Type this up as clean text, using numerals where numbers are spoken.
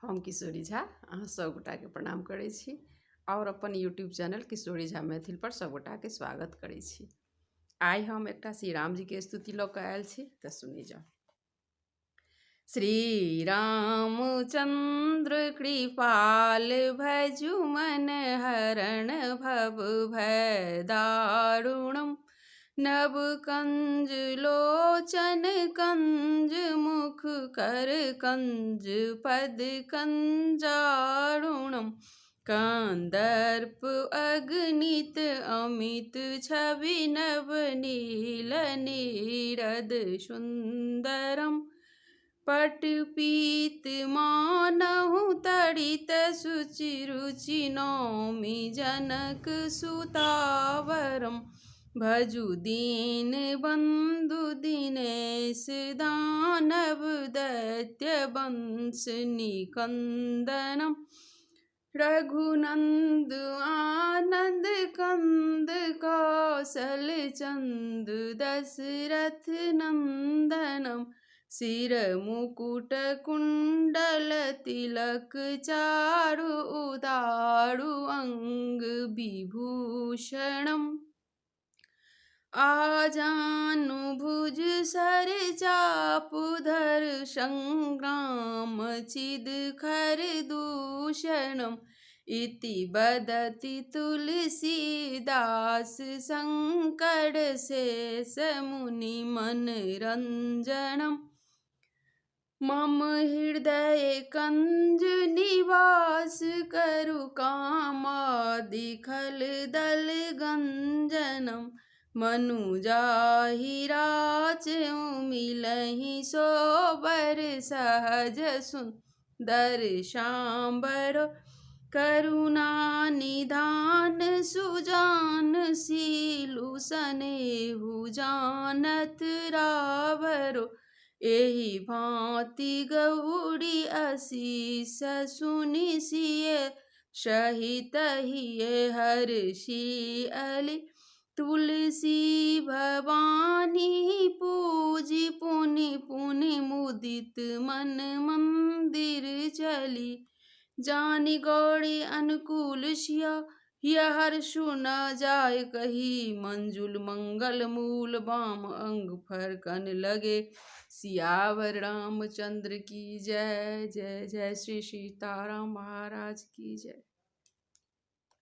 हम किशोरी झा अहाँ सब गोटा के प्रणाम करै छी और अपन यूट्यूब चैनल किशोरी झा मैथिल पर सब गोटा के स्वागत करै छी। आइ हम एकटा श्री राम जी के स्तुति लऽ कऽ आयल छी तऽ सुनी जाउ। श्री रामचंद्र कृपाल भजु मन हरण भव भय दारुणम नभ कंज लोचन कंज मुख कर कंज पद कंजारुणम कंदर्प अगणित अमित छवि नव नील नीरद सुंदरम पटपीत मानहु तड़ित सुचि रुचि नौमि जनक सुतावरम भजु दीन बंधु दिनेश दानव दैत्य वंश निकंदनम रघुनंद आनंद कंद कौशल चंद दशरथ नंदनम सिर मुकुट कुंडल तिलक चारु उदारु अंग विभूषणम आजानु भुज सर चापुधर संग्राम चिद खर दूषणम इति बदति तुलसीदास संकट शेष मुनि मनरंजनम मम हृदय कंज निवास करु कामादि खल दल गंजनम मनुजाहि राचउ मिलहि सोबर सहज सुंदर सांबर करुणा निधान सुजान सीलु सनेहु जानत रावरो एहि भांति गौरी असीस सुनि सिय सहित हिय हर्षि अली तुलसी भवानी पूजी पुनि पुनि मुदित मन मंदिर चली जानी गौरी अनुकूल सिया हर्षु न जाय कही मंजुल मंगल मूल बाम अंग फरकन लगे सियावर रामचंद्र की जय जय जय श्री सीताराम महाराज की जय।